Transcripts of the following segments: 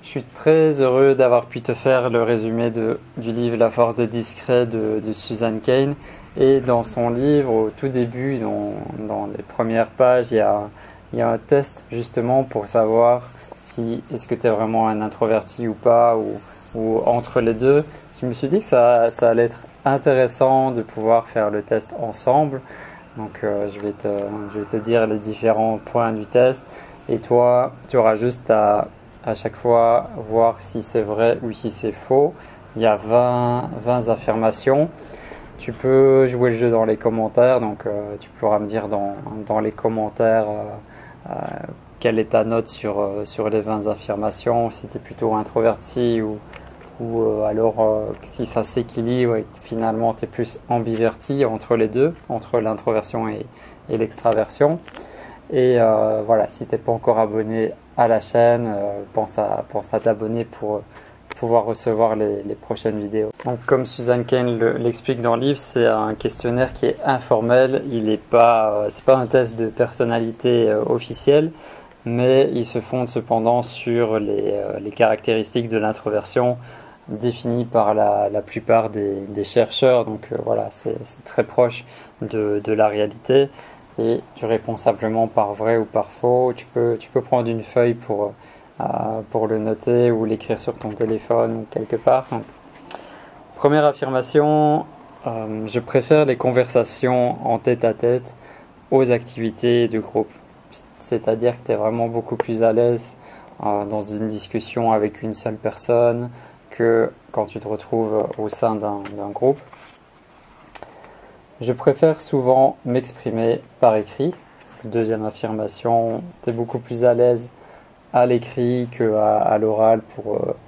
Je suis très heureux d'avoir pu te faire le résumé du livre La force des discrets de Susan Cain. Et dans son livre, au tout début, dans les premières pages, il y a un test justement pour savoir si est-ce que tu es vraiment un introverti ou pas, ou entre les deux. Je me suis dit que ça allait être intéressant de pouvoir faire le test ensemble. Donc je vais te dire les différents points du test. Et toi, tu auras juste à chaque fois voir si c'est vrai ou si c'est faux. Il y a 20 affirmations. Tu peux jouer le jeu dans les commentaires, donc tu pourras me dire dans les commentaires quelle est ta note sur les 20 affirmations, si tu es plutôt introverti ou alors si ça s'équilibre et que finalement tu es plus ambiverti entre les deux, entre l'introversion et l'extraversion. Et voilà, si tu n'es pas encore abonné à la chaîne, pense à t'abonner pour pouvoir recevoir les prochaines vidéos. Donc, comme Susan Cain l'explique dans le livre, c'est un questionnaire qui est informel. C'est pas un test de personnalité officiel, mais il se fonde cependant sur les caractéristiques de l'introversion définies par la plupart des chercheurs. Donc voilà, c'est très proche de la réalité. Et tu réponds simplement par vrai ou par faux. Tu peux prendre une feuille pour le noter ou l'écrire sur ton téléphone ou quelque part. Donc, première affirmation, je préfère les conversations en tête-à-tête aux activités de groupe. C'est-à-dire que tu es vraiment beaucoup plus à l'aise dans une discussion avec une seule personne que quand tu te retrouves au sein d'un groupe. Je préfère souvent m'exprimer par écrit. Deuxième affirmation, tu es beaucoup plus à l'aise à l'écrit qu'à l'oral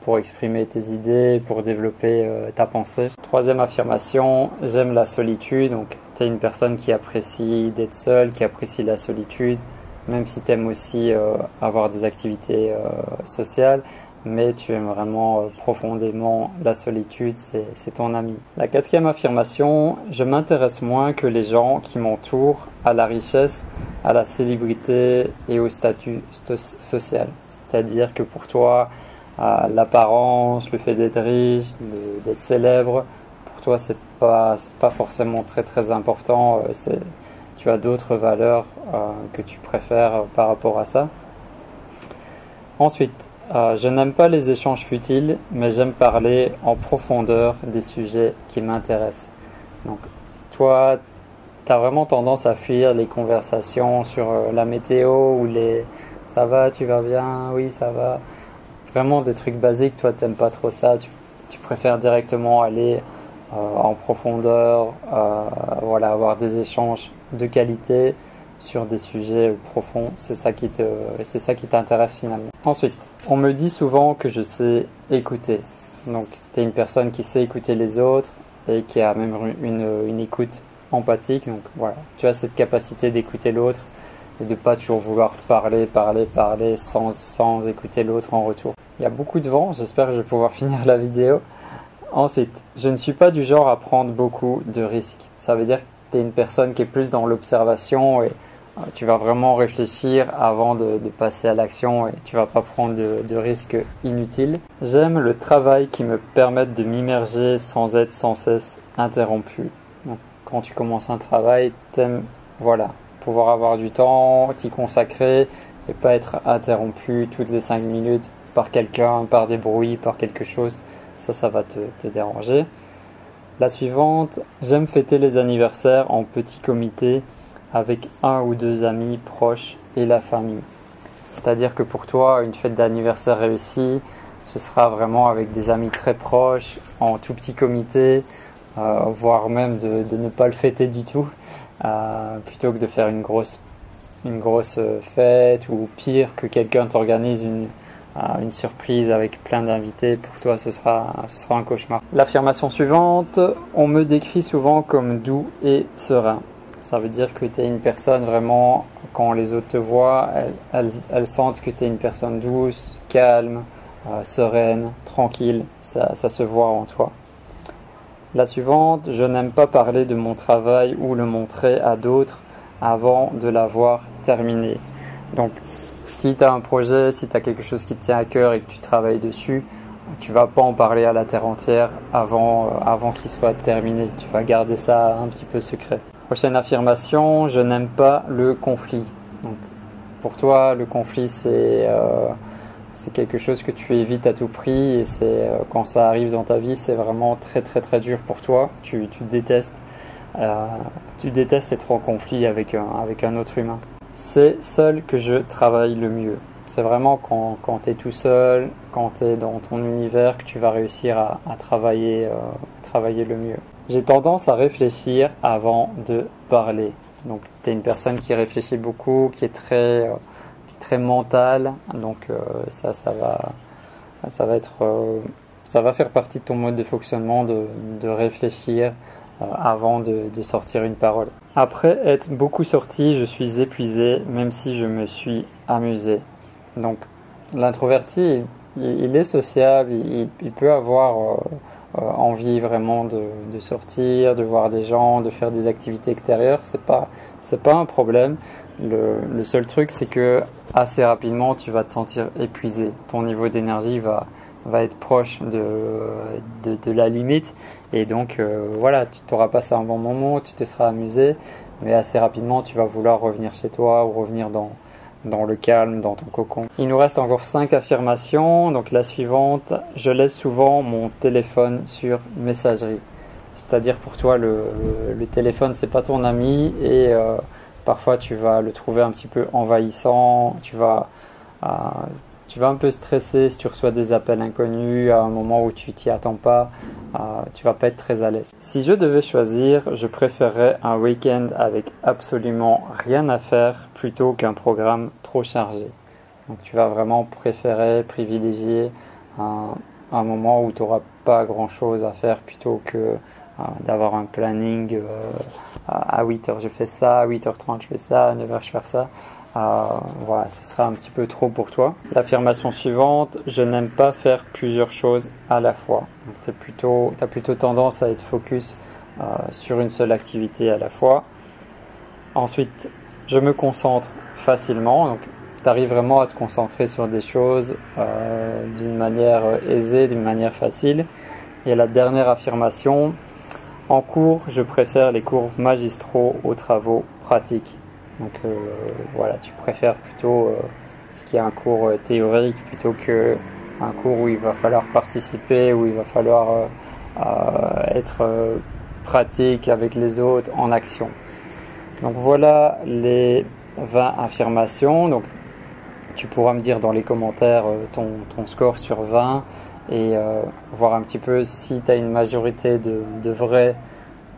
pour exprimer tes idées, pour développer ta pensée. Troisième affirmation, j'aime la solitude. Donc, tu es une personne qui apprécie d'être seule, qui apprécie la solitude, même si tu aimes aussi avoir des activités sociales. Mais tu aimes vraiment profondément la solitude, c'est ton ami. La quatrième affirmation, je m'intéresse moins que les gens qui m'entourent à la richesse, à la célébrité et au statut social. C'est-à-dire que pour toi, l'apparence, le fait d'être riche, d'être célèbre, pour toi, c'est pas forcément très très important. Tu as d'autres valeurs que tu préfères par rapport à ça. Ensuite, je n'aime pas les échanges futiles, mais j'aime parler en profondeur des sujets qui m'intéressent. Donc, toi, tu as vraiment tendance à fuir les conversations sur la météo ou ça va, tu vas bien, oui, ça va. Vraiment des trucs basiques, toi, tu n'aimes pas trop ça. Tu préfères directement aller en profondeur, voilà, avoir des échanges de qualité sur des sujets profonds, c'est ça qui t'intéresse finalement. Ensuite, on me dit souvent que je sais écouter. Donc, tu es une personne qui sait écouter les autres et qui a même une écoute empathique. Donc voilà, tu as cette capacité d'écouter l'autre et de pas toujours vouloir parler sans écouter l'autre en retour. Il y a beaucoup de vent, j'espère que je vais pouvoir finir la vidéo. Ensuite, je ne suis pas du genre à prendre beaucoup de risques. Ça veut dire que tu es une personne qui est plus dans l'observation et tu vas vraiment réfléchir avant de passer à l'action et tu vas pas prendre de risques inutiles. J'aime le travail qui me permette de m'immerger sans être sans cesse interrompu. Donc, quand tu commences un travail, t'aimes pouvoir avoir du temps, t'y consacrer et pas être interrompu toutes les 5 minutes par quelqu'un, par des bruits, par quelque chose. Ça va te déranger. La suivante, j'aime fêter les anniversaires en petit comité avec 1 ou 2 amis proches et la famille. C'est-à-dire que pour toi, une fête d'anniversaire réussie, ce sera vraiment avec des amis très proches, en tout petit comité, voire même de ne pas le fêter du tout, plutôt que de faire une grosse fête, ou pire, que quelqu'un t'organise une surprise avec plein d'invités. Pour toi, ce sera un cauchemar. L'affirmation suivante, on me décrit souvent comme doux et serein. Ça veut dire que tu es une personne vraiment, quand les autres te voient, elles sentent que tu es une personne douce, calme, sereine, tranquille. Ça se voit en toi. La suivante, je n'aime pas parler de mon travail ou le montrer à d'autres avant de l'avoir terminé. Donc, si tu as un projet, si tu as quelque chose qui te tient à cœur et que tu travailles dessus, tu vas pas en parler à la terre entière avant qu'il soit terminé. Tu vas garder ça un petit peu secret. Prochaine affirmation, je n'aime pas le conflit. Donc, pour toi, le conflit, c'est quelque chose que tu évites à tout prix et quand ça arrive dans ta vie, c'est vraiment très très très dur pour toi. Tu détestes être en conflit avec un autre humain. C'est seul que je travaille le mieux. C'est vraiment quand tu es tout seul, quand tu es dans ton univers, que tu vas réussir à travailler le mieux. J'ai tendance à réfléchir avant de parler. Donc, tu es une personne qui réfléchit beaucoup, qui est très mentale. Donc, ça va faire partie de ton mode de fonctionnement de réfléchir avant de sortir une parole. Après être beaucoup sorti, je suis épuisé, même si je me suis amusé. Donc, l'introverti, il est sociable, il peut avoir envie vraiment de sortir, de voir des gens, de faire des activités extérieures. C'est pas un problème. Le seul truc, c'est que assez rapidement, tu vas te sentir épuisé. Ton niveau d'énergie va être proche de la limite. Et donc, voilà, tu t'auras passé un bon moment, tu te seras amusé, mais assez rapidement, tu vas vouloir revenir chez toi ou revenir dans le calme, dans ton cocon. Il nous reste encore 5 affirmations. Donc la suivante, je laisse souvent mon téléphone sur messagerie. C'est-à-dire pour toi, le téléphone, c'est pas ton ami et parfois tu vas le trouver un petit peu envahissant. Tu vas un peu stresser si tu reçois des appels inconnus à un moment où tu t'y attends pas. Tu vas pas être très à l'aise. Si je devais choisir, je préférerais un week-end avec absolument rien à faire plutôt qu'un programme trop chargé. Donc tu vas vraiment privilégier un moment où tu n'auras pas grand-chose à faire plutôt que d'avoir un planning à 8h je fais ça, à 8h30 je fais ça, à 9h je fais ça. Voilà, ce sera un petit peu trop pour toi. L'affirmation suivante, je n'aime pas faire plusieurs choses à la fois. Donc tu as plutôt tendance à être focus sur une seule activité à la fois. Ensuite, je me concentre facilement. Donc tu arrives vraiment à te concentrer sur des choses d'une manière aisée, d'une manière facile. Et la dernière affirmation, en cours, je préfère les cours magistraux aux travaux pratiques. Donc voilà, tu préfères plutôt ce qui est un cours théorique plutôt qu'un cours où il va falloir participer, où il va falloir être pratique avec les autres en action. Donc voilà les 20 affirmations. Donc tu pourras me dire dans les commentaires ton score sur 20 et voir un petit peu si tu as une majorité de vrais,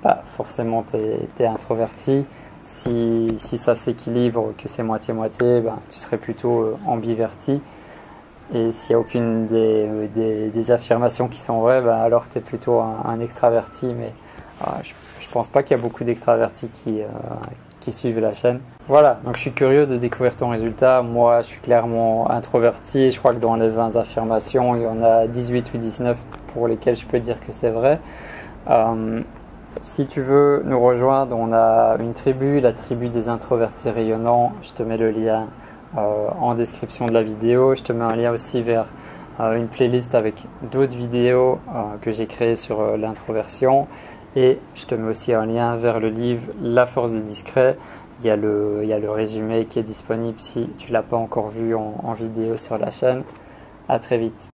pas forcément tu es introverti. Si ça s'équilibre, que c'est moitié-moitié, tu serais plutôt ambiverti. Et s'il n'y a aucune des affirmations qui sont vraies, alors tu es plutôt un extraverti. Mais je ne pense pas qu'il y a beaucoup d'extravertis qui suivent la chaîne. Voilà, donc je suis curieux de découvrir ton résultat. Moi, je suis clairement introverti. Je crois que dans les 20 affirmations, il y en a 18 ou 19 pour lesquelles je peux dire que c'est vrai. Si tu veux nous rejoindre, on a une tribu, la tribu des introvertis rayonnants. Je te mets le lien en description de la vidéo. Je te mets un lien aussi vers une playlist avec d'autres vidéos que j'ai créées sur l'introversion. Et je te mets aussi un lien vers le livre La force des discrets. Il y a le résumé qui est disponible si tu ne l'as pas encore vu en vidéo sur la chaîne. À très vite.